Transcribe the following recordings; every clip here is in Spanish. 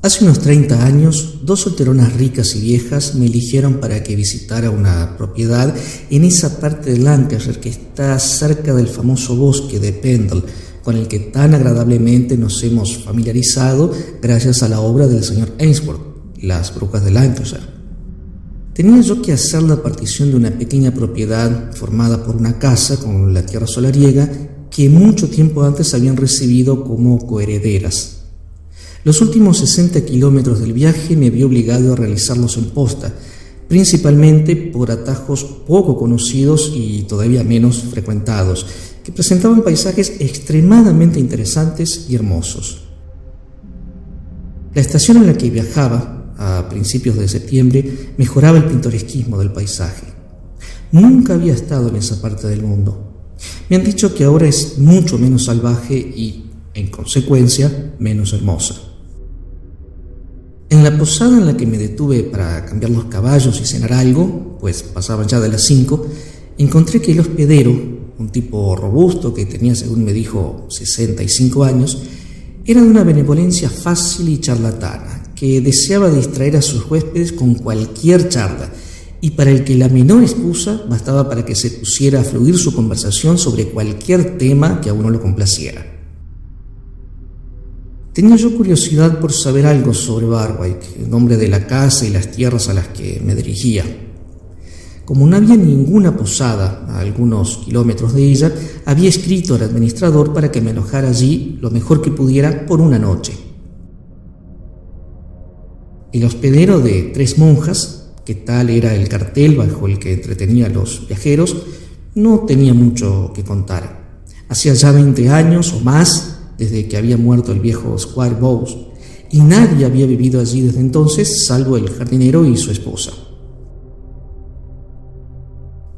Hace unos 30 años, dos solteronas ricas y viejas me eligieron para que visitara una propiedad en esa parte de Lancashire que está cerca del famoso bosque de Pendle, con el que tan agradablemente nos hemos familiarizado gracias a la obra del señor Ainsworth, Las Brujas de Lancashire. Tenía yo que hacer la partición de una pequeña propiedad formada por una casa con la tierra solariega que mucho tiempo antes habían recibido como coherederas. Los últimos 60 kilómetros del viaje me vi obligado a realizarlos en posta, principalmente por atajos poco conocidos y todavía menos frecuentados, que presentaban paisajes extremadamente interesantes y hermosos. La estación en la que viajaba, a principios de septiembre, mejoraba el pintoresquismo del paisaje. Nunca había estado en esa parte del mundo. Me han dicho que ahora es mucho menos salvaje y, en consecuencia, menos hermosa. En la posada en la que me detuve para cambiar los caballos y cenar algo, pues pasaban ya de las 5, encontré que el hospedero, un tipo robusto que tenía, según me dijo, 65 años, era de una benevolencia fácil y charlatana, que deseaba distraer a sus huéspedes con cualquier charla, y para el que la menor excusa bastaba para que se pusiera a fluir su conversación sobre cualquier tema que a uno lo complaciera. Tenía yo curiosidad por saber algo sobre Barwick, el nombre de la casa y las tierras a las que me dirigía. Como no había ninguna posada a algunos kilómetros de ella, había escrito al administrador para que me alojara allí lo mejor que pudiera por una noche. El hospedero de 3 monjas, que tal era el cartel bajo el que entretenía a los viajeros, no tenía mucho que contar. Hacía ya 20 años o más desde que había muerto el viejo Squire Bowes, y nadie había vivido allí desde entonces, salvo el jardinero y su esposa.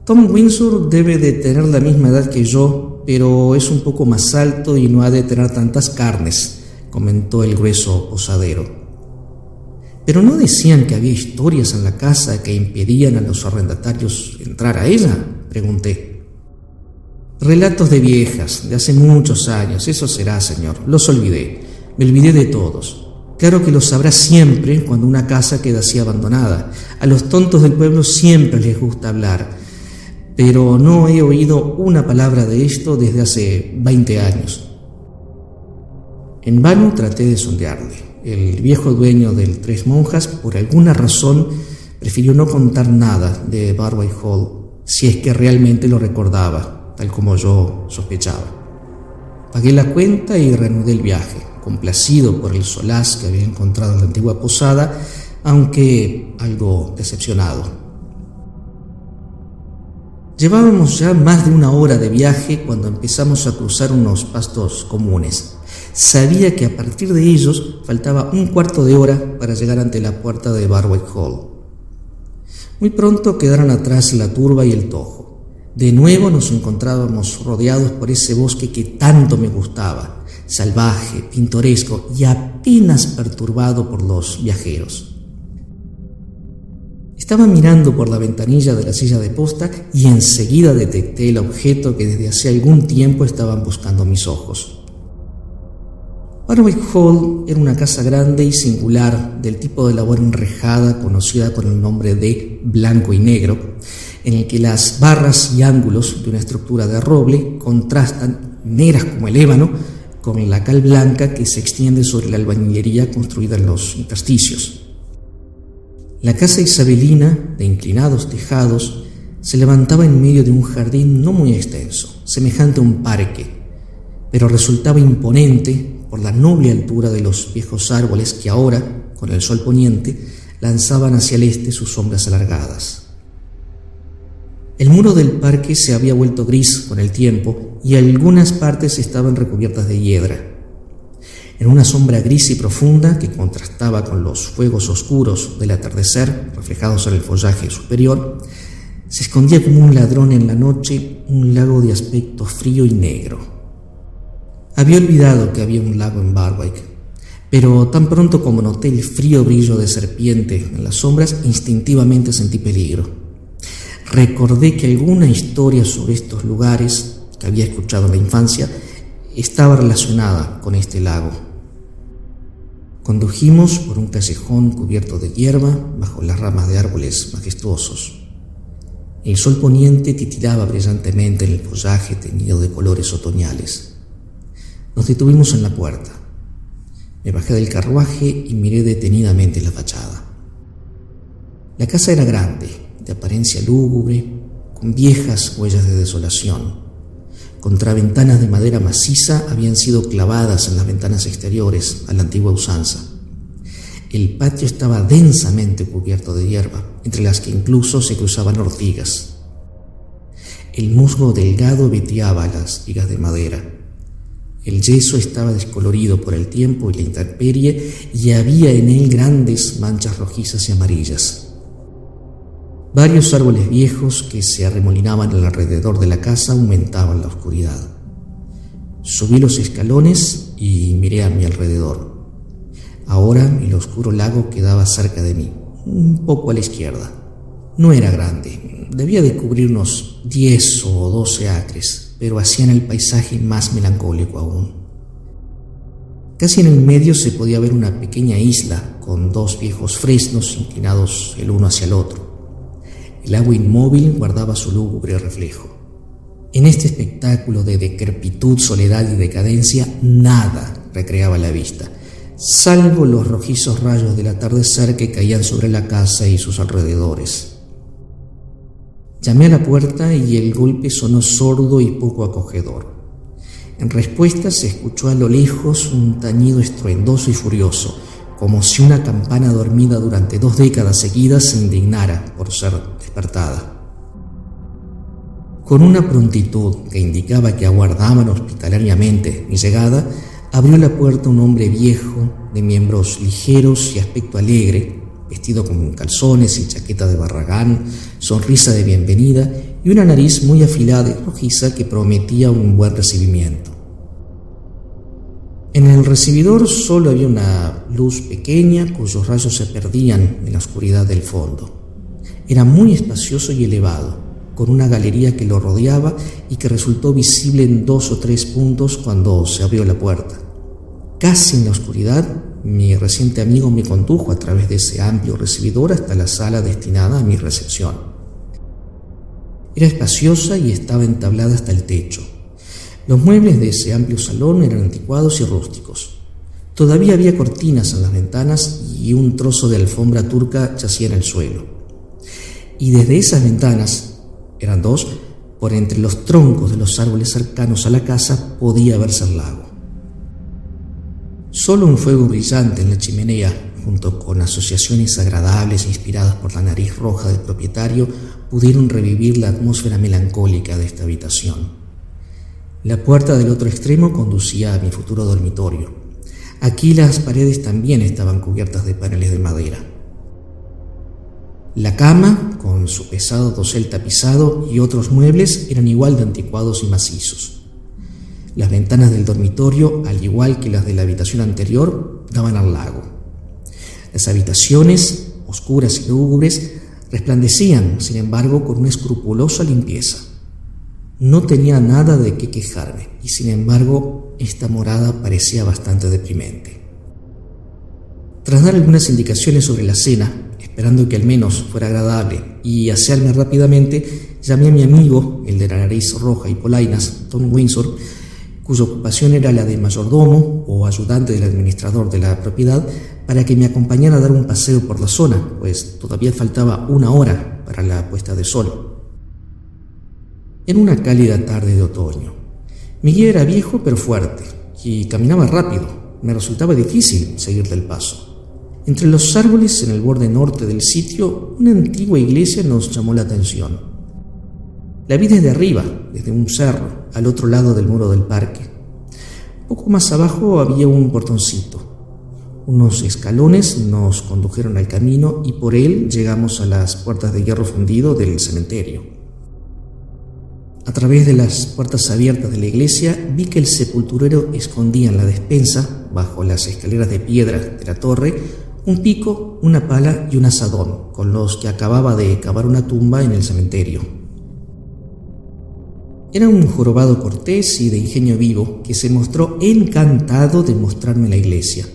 Tom Windsor debe de tener la misma edad que yo, pero es un poco más alto y no ha de tener tantas carnes, comentó el grueso posadero. ¿Pero no decían que había historias en la casa que impedían a los arrendatarios entrar a ella?, pregunté. Relatos de viejas, de hace muchos años, eso será, señor. Los olvidé, me olvidé de todos. Claro que los sabrá siempre cuando una casa queda así abandonada. A los tontos del pueblo siempre les gusta hablar, pero no he oído una palabra de esto desde hace 20 años. En vano traté de sondearle. El viejo dueño del 3 monjas, por alguna razón, prefirió no contar nada de Barwick Hall, si es que realmente lo recordaba, tal como yo sospechaba. Pagué la cuenta y reanudé el viaje, complacido por el solaz que había encontrado en la antigua posada, aunque algo decepcionado. Llevábamos ya más de 1 hora de viaje cuando empezamos a cruzar unos pastos comunes. Sabía que a partir de ellos faltaba 1/4 de hora para llegar ante la puerta de Barwick Hall. Muy pronto quedaron atrás la turba y el tojo. De nuevo nos encontrábamos rodeados por ese bosque que tanto me gustaba, salvaje, pintoresco y apenas perturbado por los viajeros. Estaba mirando por la ventanilla de la silla de posta y enseguida detecté el objeto que desde hace algún tiempo estaban buscando mis ojos. Barwick Hall era una casa grande y singular del tipo de labor enrejada conocida con el nombre de blanco y negro, en el que las barras y ángulos de una estructura de roble contrastan, negras como el ébano, con la cal blanca que se extiende sobre la albañilería construida en los intersticios. La casa isabelina, de inclinados tejados, se levantaba en medio de un jardín no muy extenso, semejante a un parque, pero resultaba imponente por la noble altura de los viejos árboles que ahora, con el sol poniente, lanzaban hacia el este sus sombras alargadas. El muro del parque se había vuelto gris con el tiempo y algunas partes estaban recubiertas de hiedra. En una sombra gris y profunda que contrastaba con los fuegos oscuros del atardecer reflejados en el follaje superior, se escondía como un ladrón en la noche un lago de aspecto frío y negro. Había olvidado que había un lago en Barwick, pero tan pronto como noté el frío brillo de serpiente en las sombras, instintivamente sentí peligro. Recordé que alguna historia sobre estos lugares que había escuchado en la infancia estaba relacionada con este lago. Condujimos por un callejón cubierto de hierba bajo las ramas de árboles majestuosos. El sol poniente titilaba brillantemente en el follaje teñido de colores otoñales. Nos detuvimos en la puerta. Me bajé del carruaje y miré detenidamente la fachada. La casa era grande, de apariencia lúgubre, con viejas huellas de desolación. Contraventanas de madera maciza habían sido clavadas en las ventanas exteriores a la antigua usanza. El patio estaba densamente cubierto de hierba, entre las que incluso se cruzaban ortigas. El musgo delgado veteaba las vigas de madera. El yeso estaba descolorido por el tiempo y la intemperie, y había en él grandes manchas rojizas y amarillas. Varios árboles viejos que se arremolinaban alrededor de la casa aumentaban la oscuridad. Subí los escalones y miré a mi alrededor. Ahora el oscuro lago quedaba cerca de mí, un poco a la izquierda. No era grande, debía de cubrir unos 10 o 12 acres, pero hacían el paisaje más melancólico aún. Casi en el medio se podía ver una pequeña isla con dos viejos fresnos inclinados el uno hacia el otro. El agua inmóvil guardaba su lúgubre reflejo. En este espectáculo de decrepitud, soledad y decadencia, nada recreaba la vista, salvo los rojizos rayos del atardecer que caían sobre la casa y sus alrededores. Llamé a la puerta y el golpe sonó sordo y poco acogedor. En respuesta se escuchó a lo lejos un tañido estruendoso y furioso, como si una campana dormida durante 2 décadas seguidas se indignara por ser despertada. Con una prontitud que indicaba que aguardaban hospitalariamente mi llegada, abrió la puerta un hombre viejo, de miembros ligeros y aspecto alegre, vestido con calzones y chaqueta de barragán, sonrisa de bienvenida y una nariz muy afilada y rojiza que prometía un buen recibimiento. En el recibidor solo había una luz pequeña cuyos rayos se perdían en la oscuridad del fondo. Era muy espacioso y elevado, con una galería que lo rodeaba y que resultó visible en 2 o 3 puntos cuando se abrió la puerta. Casi en la oscuridad, mi reciente amigo me condujo a través de ese amplio recibidor hasta la sala destinada a mi recepción. Era espaciosa y estaba entablada hasta el techo. Los muebles de ese amplio salón eran anticuados y rústicos. Todavía había cortinas en las ventanas y un trozo de alfombra turca yacía en el suelo. Y desde esas ventanas, eran 2, por entre los troncos de los árboles cercanos a la casa podía verse el lago. Solo un fuego brillante en la chimenea, junto con asociaciones agradables inspiradas por la nariz roja del propietario, pudieron revivir la atmósfera melancólica de esta habitación. La puerta del otro extremo conducía a mi futuro dormitorio. Aquí las paredes también estaban cubiertas de paneles de madera. La cama, con su pesado dosel tapizado y otros muebles, eran igual de anticuados y macizos. Las ventanas del dormitorio, al igual que las de la habitación anterior, daban al lago. Las habitaciones, oscuras y lúgubres, resplandecían, sin embargo, con una escrupulosa limpieza. No tenía nada de qué quejarme, y sin embargo, esta morada parecía bastante deprimente. Tras dar algunas indicaciones sobre la cena, esperando que al menos fuera agradable y asearme rápidamente, llamé a mi amigo, el de la nariz roja y polainas, Tom Windsor, cuya ocupación era la de mayordomo o ayudante del administrador de la propiedad, para que me acompañara a dar un paseo por la zona, pues todavía faltaba 1 hora para la puesta de sol. Era una cálida tarde de otoño. Mi guía era viejo pero fuerte y caminaba rápido. Me resultaba difícil seguirle el paso. Entre los árboles en el borde norte del sitio, una antigua iglesia nos llamó la atención. La vi desde arriba, desde un cerro, al otro lado del muro del parque. Poco más abajo había un portoncito. Unos escalones nos condujeron al camino y por él llegamos a las puertas de hierro fundido del cementerio. A través de las puertas abiertas de la iglesia vi que el sepulturero escondía en la despensa, bajo las escaleras de piedra de la torre, un pico, una pala y un azadón, con los que acababa de cavar una tumba en el cementerio. Era un jorobado cortés y de ingenio vivo que se mostró encantado de mostrarme la iglesia.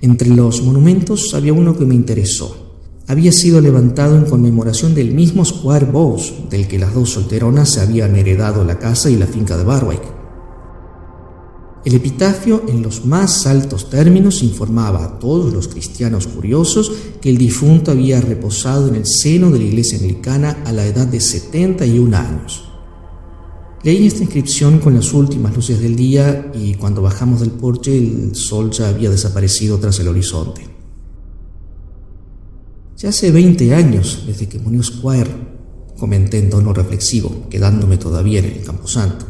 Entre los monumentos había uno que me interesó. Había sido levantado en conmemoración del mismo Squire Bowes, del que las dos solteronas se habían heredado la casa y la finca de Barwick. El epitafio, en los más altos términos, informaba a todos los cristianos curiosos que el difunto había reposado en el seno de la iglesia anglicana a la edad de 71 años. Leí esta inscripción con las últimas luces del día y cuando bajamos del porche el sol ya había desaparecido tras el horizonte. Ya hace 20 años desde que murió Squire, comenté en tono reflexivo, quedándome todavía en el camposanto.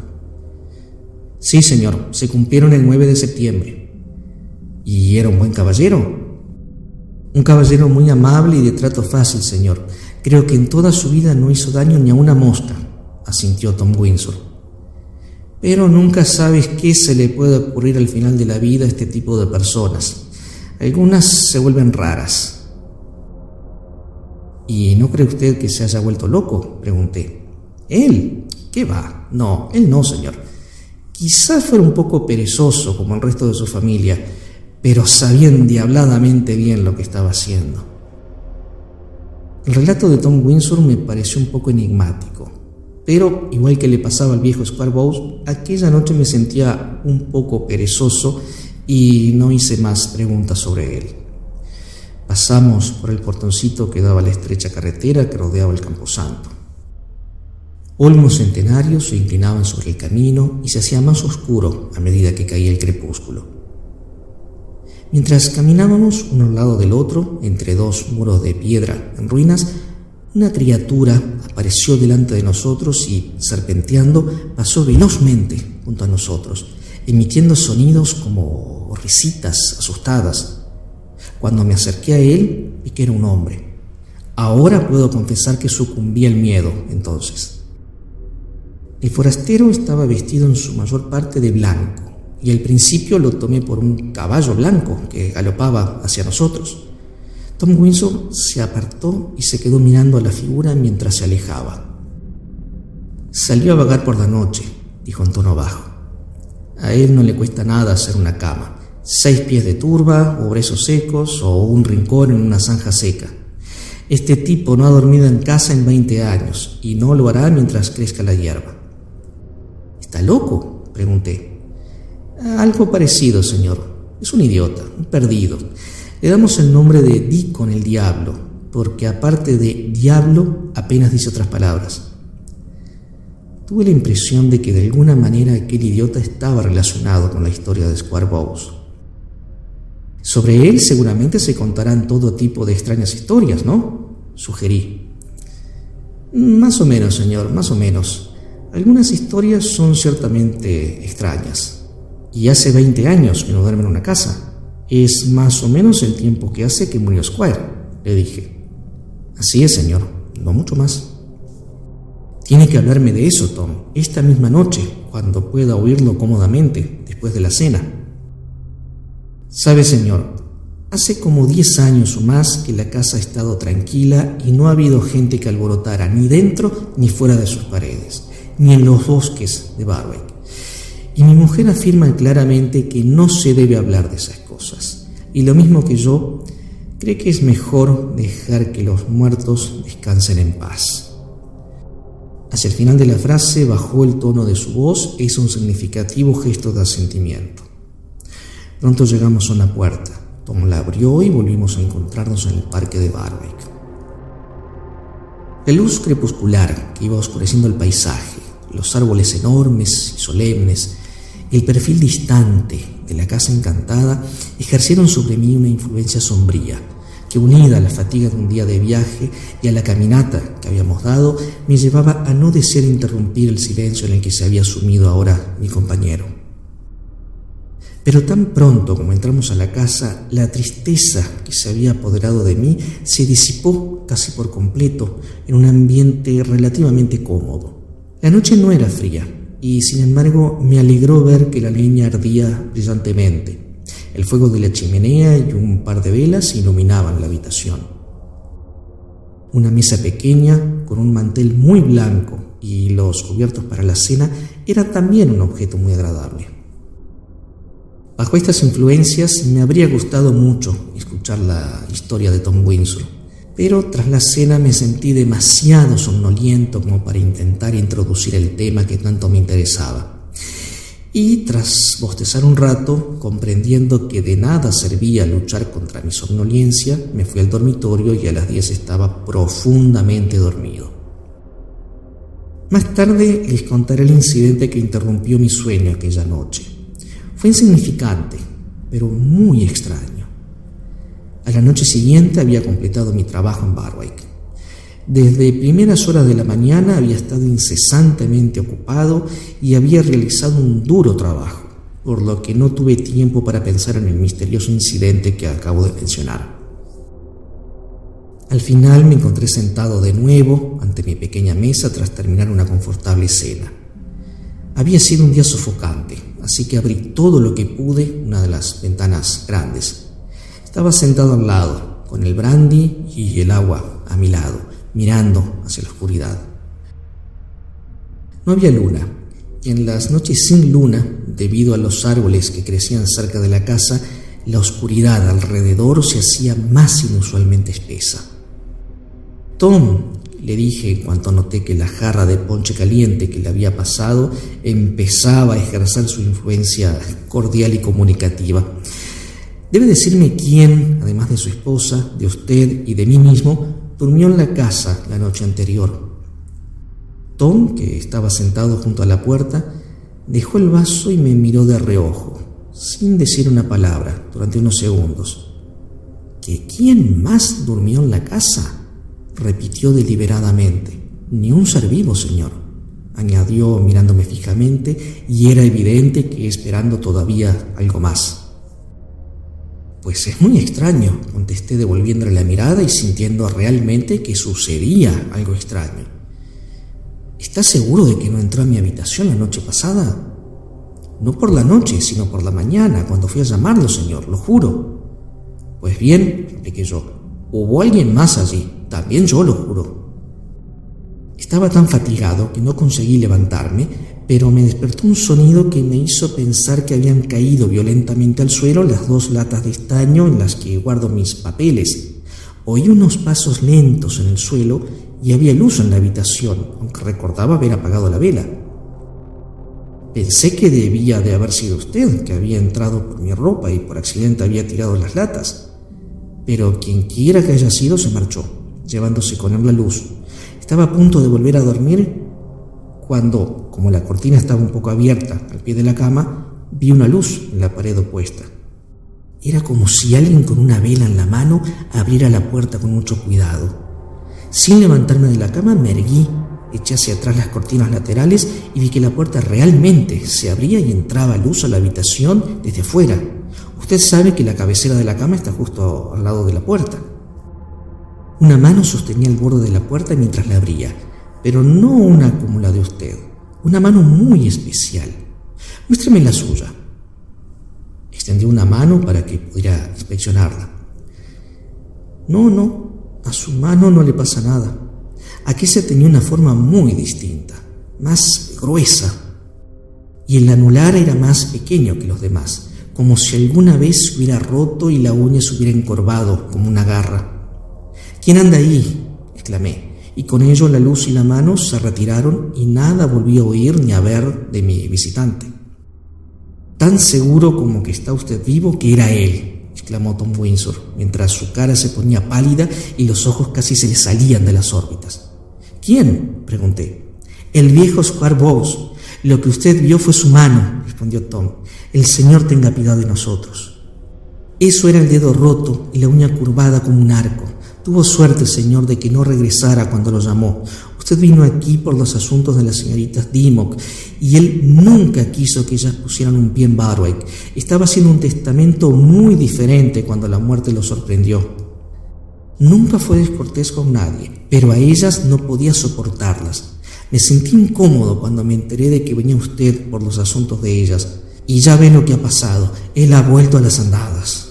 Sí, señor, se cumplieron el 9 de septiembre. ¿Y era un buen caballero? Un caballero muy amable y de trato fácil, señor. Creo que en toda su vida no hizo daño ni a una mosca, asintió Tom Windsor. Pero nunca sabes qué se le puede ocurrir al final de la vida a este tipo de personas. Algunas se vuelven raras. ¿Y no cree usted que se haya vuelto loco?, pregunté. ¿Él? ¿Qué va? No, él no, señor. Quizás fuera un poco perezoso como el resto de su familia, pero sabía endiabladamente bien lo que estaba haciendo. El relato de Tom Windsor me pareció un poco enigmático, pero igual que le pasaba al viejo Squire Bowes, aquella noche me sentía un poco perezoso y no hice más preguntas sobre él. Pasamos por el portoncito que daba a la estrecha carretera que rodeaba el camposanto. Olmos centenarios se inclinaban sobre el camino y se hacía más oscuro a medida que caía el crepúsculo. Mientras caminábamos uno al lado del otro, entre dos muros de piedra en ruinas, una criatura apareció delante de nosotros y, serpenteando, pasó velozmente junto a nosotros, emitiendo sonidos como risitas asustadas. Cuando me acerqué a él, vi que era un hombre. Ahora puedo confesar que sucumbí al miedo, entonces. El forastero estaba vestido en su mayor parte de blanco, y al principio lo tomé por un caballo blanco que galopaba hacia nosotros. Tom Windsor se apartó y se quedó mirando a la figura mientras se alejaba. Salió a vagar por la noche, dijo en tono bajo. A él no le cuesta nada hacer una cama. 6 pies de turba, o brezos secos, o un rincón en una zanja seca. Este tipo no ha dormido en casa en 20 años, y no lo hará mientras crezca la hierba. ¿Está loco?, pregunté. Algo parecido, señor. Es un idiota, un perdido. Le damos el nombre de Deacon el Diablo, porque aparte de diablo apenas dice otras palabras. Tuve la impresión de que de alguna manera aquel idiota estaba relacionado con la historia de Squire Bowes. Sobre él seguramente se contarán todo tipo de extrañas historias, ¿no?, sugerí. Más o menos, señor, más o menos. Algunas historias son ciertamente extrañas. Y hace 20 años que no duerme en una casa. Es más o menos el tiempo que hace que murió Squire, le dije. Así es, señor, no mucho más. Tiene que hablarme de eso, Tom, esta misma noche, cuando pueda oírlo cómodamente, después de la cena. Sabe, señor, hace como 10 años o más que la casa ha estado tranquila y no ha habido gente que alborotara ni dentro ni fuera de sus paredes, ni en los bosques de Barwick. Y mi mujer afirma claramente que no se debe hablar de esas cosas. Y lo mismo que yo, cree que es mejor dejar que los muertos descansen en paz. Hacia el final de la frase bajó el tono de su voz e hizo un significativo gesto de asentimiento. Pronto llegamos a una puerta. Tom la abrió y volvimos a encontrarnos en el parque de Barwick. La luz crepuscular que iba oscureciendo el paisaje, los árboles enormes y solemnes, y el perfil distante de la casa encantada ejercieron sobre mí una influencia sombría que, unida a la fatiga de un día de viaje y a la caminata que habíamos dado, me llevaba a no desear interrumpir el silencio en el que se había sumido ahora mi compañero. Pero tan pronto como entramos a la casa, la tristeza que se había apoderado de mí se disipó casi por completo en un ambiente relativamente cómodo. La noche no era fría y, sin embargo, me alegró ver que la leña ardía brillantemente. El fuego de la chimenea y un par de velas iluminaban la habitación. Una mesa pequeña con un mantel muy blanco y los cubiertos para la cena era también un objeto muy agradable. Bajo estas influencias me habría gustado mucho escuchar la historia de Tom Winsor, pero tras la cena me sentí demasiado somnoliento como para intentar introducir el tema que tanto me interesaba. Y tras bostezar un rato, comprendiendo que de nada servía luchar contra mi somnolencia, me fui al dormitorio y a las 10 estaba profundamente dormido. Más tarde les contaré el incidente que interrumpió mi sueño aquella noche. Fue insignificante, pero muy extraño. A la noche siguiente había completado mi trabajo en Barwick. Desde primeras horas de la mañana había estado incesantemente ocupado y había realizado un duro trabajo, por lo que no tuve tiempo para pensar en el misterioso incidente que acabo de mencionar. Al final me encontré sentado de nuevo ante mi pequeña mesa tras terminar una confortable cena. Había sido un día sofocante, así que abrí todo lo que pude una de las ventanas grandes. Estaba sentado al lado, con el brandy y el agua a mi lado, mirando hacia la oscuridad. No había luna, y en las noches sin luna, debido a los árboles que crecían cerca de la casa, la oscuridad alrededor se hacía más inusualmente espesa. «Tom», le dije en cuanto noté que la jarra de ponche caliente que le había pasado empezaba a ejercer su influencia cordial y comunicativa. «Debe decirme quién, además de su esposa, de usted y de mí mismo, durmió en la casa la noche anterior». Tom, que estaba sentado junto a la puerta, dejó el vaso y me miró de reojo, sin decir una palabra, durante unos segundos. «¿Que quién más durmió en la casa?», repitió deliberadamente. «Ni un ser vivo, señor», añadió mirándome fijamente, y era evidente que esperando todavía algo más. «Pues es muy extraño», contesté devolviéndole la mirada y sintiendo realmente que sucedía algo extraño. «¿Está seguro de que no entró a mi habitación la noche pasada?» «No por la noche, sino por la mañana, cuando fui a llamarlo, señor, lo juro». «Pues bien», repliqué yo, «hubo alguien más allí, también yo lo juro». Estaba tan fatigado que no conseguí levantarme, pero me despertó un sonido que me hizo pensar que habían caído violentamente al suelo las 2 latas de estaño en las que guardo mis papeles. Oí unos pasos lentos en el suelo y había luz en la habitación, aunque recordaba haber apagado la vela. Pensé que debía de haber sido usted, que había entrado por mi ropa y por accidente había tirado las latas. Pero quien quiera que haya sido se marchó, llevándose con él la luz. Estaba a punto de volver a dormir cuando, como la cortina estaba un poco abierta al pie de la cama, vi una luz en la pared opuesta. Era como si alguien con una vela en la mano abriera la puerta con mucho cuidado. Sin levantarme de la cama me erguí, eché hacia atrás las cortinas laterales y vi que la puerta realmente se abría y entraba luz a la habitación desde afuera. Usted sabe que la cabecera de la cama está justo al lado de la puerta. Una mano sostenía el borde de la puerta mientras la abría, pero no una como la de usted, una mano muy especial. «Muéstrame la suya». Extendió una mano para que pudiera inspeccionarla. No, a su mano no le pasa nada. Aquella tenía una forma muy distinta, más gruesa, y el anular era más pequeño que los demás, como si alguna vez se hubiera roto y la uña se hubiera encorvado como una garra. «¿Quién anda ahí?», exclamé, y con ello la luz y la mano se retiraron y nada volví a oír ni a ver de mi visitante. «Tan seguro como que está usted vivo que era él», exclamó Tom Winsor, mientras su cara se ponía pálida y los ojos casi se le salían de las órbitas. «¿Quién?», pregunté. «El viejo Squire Bowes. Lo que usted vio fue su mano», respondió Tom. «El Señor tenga piedad de nosotros». «Eso era el dedo roto y la uña curvada como un arco. Tuvo suerte, señor, de que no regresara cuando lo llamó. Usted vino aquí por los asuntos de las señoritas Dimmock y él nunca quiso que ellas pusieran un pie en Barwick. Estaba haciendo un testamento muy diferente cuando la muerte lo sorprendió. Nunca fue descortés con nadie, pero a ellas no podía soportarlas. Me sentí incómodo cuando me enteré de que venía usted por los asuntos de ellas. Y ya ve lo que ha pasado. Él ha vuelto a las andadas».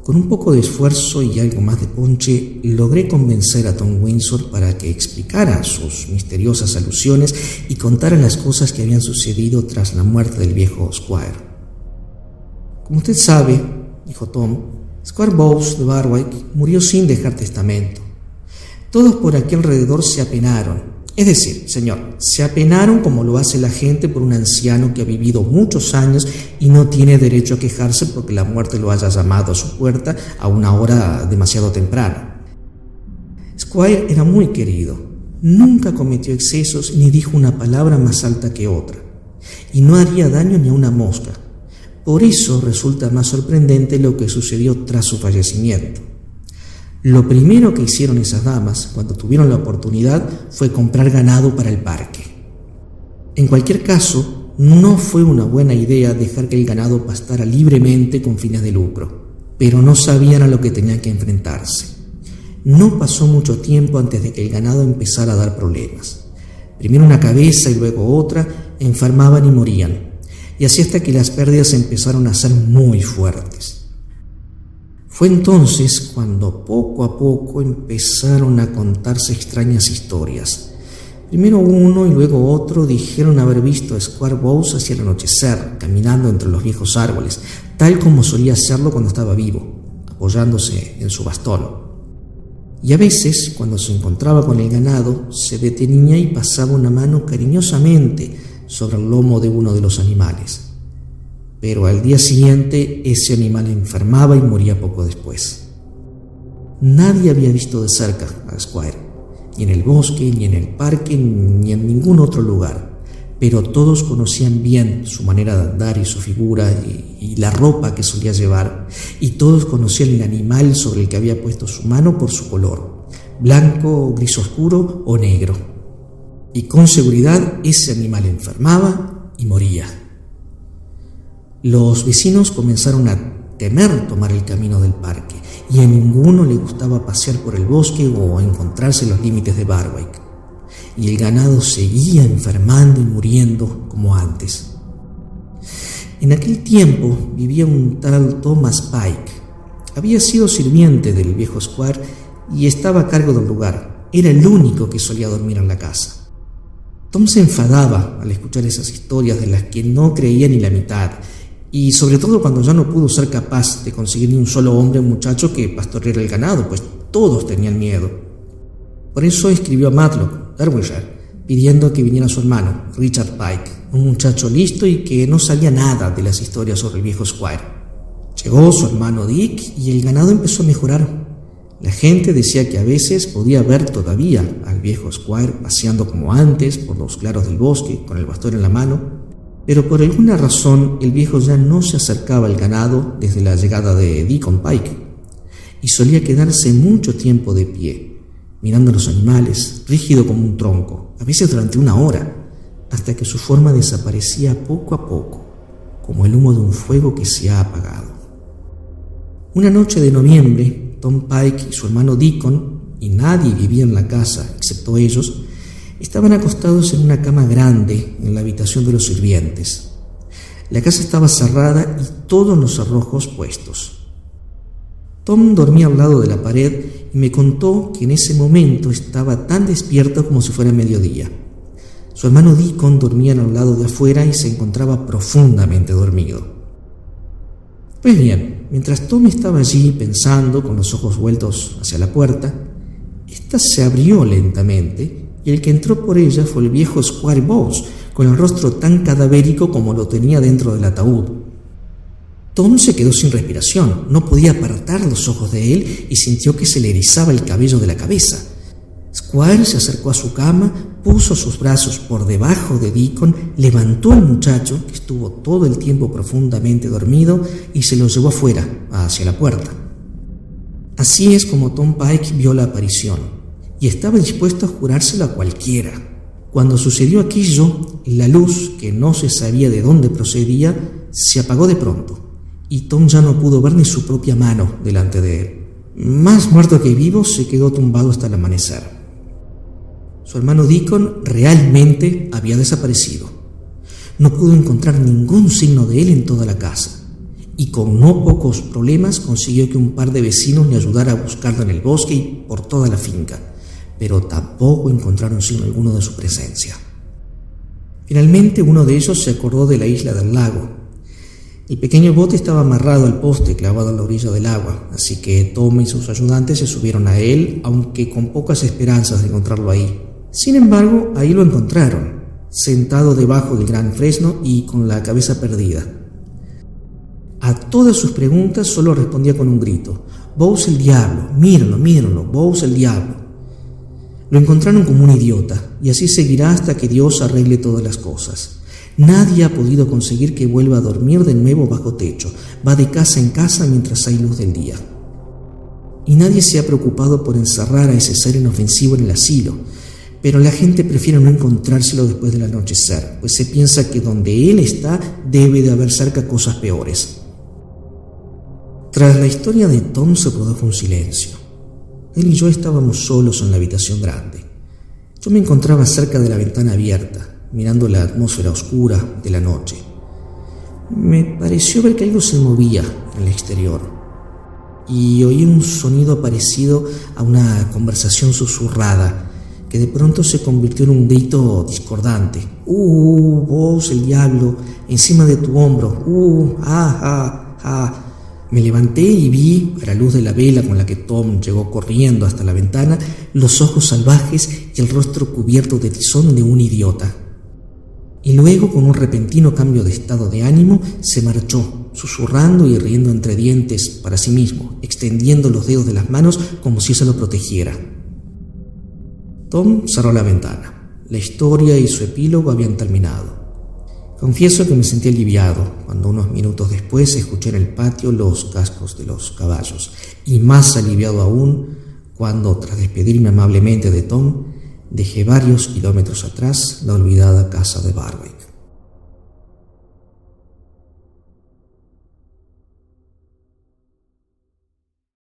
Con un poco de esfuerzo y algo más de ponche, logré convencer a Tom Windsor para que explicara sus misteriosas alusiones y contara las cosas que habían sucedido tras la muerte del viejo Squire. Como usted sabe, dijo Tom, Squire Bowes de Barwick murió sin dejar testamento. Todos por aquí alrededor se apenaron. Es decir, señor, se apenaron como lo hace la gente por un anciano que ha vivido muchos años y no tiene derecho a quejarse porque la muerte lo haya llamado a su puerta a una hora demasiado temprana. Squire era muy querido, nunca cometió excesos ni dijo una palabra más alta que otra, y no haría daño ni a una mosca. Por eso resulta más sorprendente lo que sucedió tras su fallecimiento. Lo primero que hicieron esas damas, cuando tuvieron la oportunidad, fue comprar ganado para el parque. En cualquier caso, no fue una buena idea dejar que el ganado pastara libremente con fines de lucro, pero no sabían a lo que tenían que enfrentarse. No pasó mucho tiempo antes de que el ganado empezara a dar problemas. Primero una cabeza y luego otra enfermaban y morían, y así hasta que las pérdidas empezaron a ser muy fuertes. Fue entonces cuando poco a poco empezaron a contarse extrañas historias. Primero uno y luego otro dijeron haber visto a Squire Bowes hacia el anochecer, caminando entre los viejos árboles, tal como solía hacerlo cuando estaba vivo, apoyándose en su bastón. Y a veces, cuando se encontraba con el ganado, se detenía y pasaba una mano cariñosamente sobre el lomo de uno de los animales. Pero al día siguiente ese animal enfermaba y moría poco después. Nadie había visto de cerca a Squire, ni en el bosque, ni en el parque, ni en ningún otro lugar, pero todos conocían bien su manera de andar y su figura y la ropa que solía llevar, y todos conocían el animal sobre el que había puesto su mano por su color, blanco, gris oscuro o negro. Y con seguridad ese animal enfermaba y moría. Los vecinos comenzaron a temer tomar el camino del parque y a ninguno le gustaba pasear por el bosque o encontrarse en los límites de Barwick. Y el ganado seguía enfermando y muriendo como antes. En aquel tiempo vivía un tal Thomas Pike. Había sido sirviente del viejo Squire y estaba a cargo del lugar. Era el único que solía dormir en la casa. Tom se enfadaba al escuchar esas historias de las que no creía ni la mitad, y sobre todo cuando ya no pudo ser capaz de conseguir ni un solo hombre o muchacho que pastoreara el ganado, pues todos tenían miedo. Por eso escribió a Matlock, Derbyshire, pidiendo que viniera su hermano, Richard Pike, un muchacho listo y que no sabía nada de las historias sobre el viejo Squire. Llegó su hermano Dick y el ganado empezó a mejorar. La gente decía que a veces podía ver todavía al viejo Squire paseando como antes por los claros del bosque con el bastón en la mano, pero por alguna razón el viejo ya no se acercaba al ganado desde la llegada de Deacon Pike y solía quedarse mucho tiempo de pie, mirando a los animales, rígido como un tronco, a veces durante una hora, hasta que su forma desaparecía poco a poco, como el humo de un fuego que se ha apagado. Una noche de noviembre, Tom Pike y su hermano Deacon, y nadie vivía en la casa excepto ellos, estaban acostados en una cama grande en la habitación de los sirvientes. La casa estaba cerrada y todos los cerrojos puestos. Tom dormía al lado de la pared y me contó que en ese momento estaba tan despierto como si fuera mediodía. Su hermano Deacon dormía al lado de afuera y se encontraba profundamente dormido. Pues bien, mientras Tom estaba allí pensando con los ojos vueltos hacia la puerta, ésta se abrió lentamente y el que entró por ella fue el viejo Squire Bowes, con el rostro tan cadavérico como lo tenía dentro del ataúd. Tom se quedó sin respiración, no podía apartar los ojos de él y sintió que se le erizaba el cabello de la cabeza. Squire se acercó a su cama, puso sus brazos por debajo de Deacon, levantó al muchacho, que estuvo todo el tiempo profundamente dormido, y se lo llevó afuera, hacia la puerta. Así es como Tom Pike vio la aparición, y estaba dispuesto a jurárselo a cualquiera. Cuando sucedió aquello, la luz, que no se sabía de dónde procedía, se apagó de pronto, y Tom ya no pudo ver ni su propia mano delante de él. Más muerto que vivo, se quedó tumbado hasta el amanecer. Su hermano Deacon realmente había desaparecido. No pudo encontrar ningún signo de él en toda la casa, y con no pocos problemas consiguió que un par de vecinos le ayudara a buscarlo en el bosque y por toda la finca, pero tampoco encontraron signo alguno de su presencia. Finalmente uno de ellos se acordó de la isla del lago. El pequeño bote estaba amarrado al poste clavado a la orilla del agua, así que Tom y sus ayudantes se subieron a él, aunque con pocas esperanzas de encontrarlo ahí. Sin embargo, ahí lo encontraron, sentado debajo del gran fresno y con la cabeza perdida. A todas sus preguntas solo respondía con un grito: «Bowes el diablo, mírenlo, Bowes el diablo». Lo encontraron como un idiota, y así seguirá hasta que Dios arregle todas las cosas. Nadie ha podido conseguir que vuelva a dormir de nuevo bajo techo. Va de casa en casa mientras hay luz del día. Y nadie se ha preocupado por encerrar a ese ser inofensivo en el asilo, pero la gente prefiere no encontrárselo después del anochecer, pues se piensa que donde él está debe de haber cerca cosas peores. Tras la historia de Tom se produjo un silencio. Él y yo estábamos solos en la habitación grande. Yo me encontraba cerca de la ventana abierta, mirando la atmósfera oscura de la noche. Me pareció ver que algo se movía en el exterior y oí un sonido parecido a una conversación susurrada que de pronto se convirtió en un grito discordante. Vos, el diablo, encima de tu hombro. Me levanté y vi, a la luz de la vela con la que Tom llegó corriendo hasta la ventana, los ojos salvajes y el rostro cubierto de tizón de un idiota. Y luego, con un repentino cambio de estado de ánimo, se marchó, susurrando y riendo entre dientes para sí mismo, extendiendo los dedos de las manos como si eso lo protegiera. Tom cerró la ventana. La historia y su epílogo habían terminado. Confieso que me sentí aliviado cuando unos minutos después escuché en el patio los cascos de los caballos, y más aliviado aún cuando, tras despedirme amablemente de Tom, dejé varios kilómetros atrás la olvidada casa de Barwick.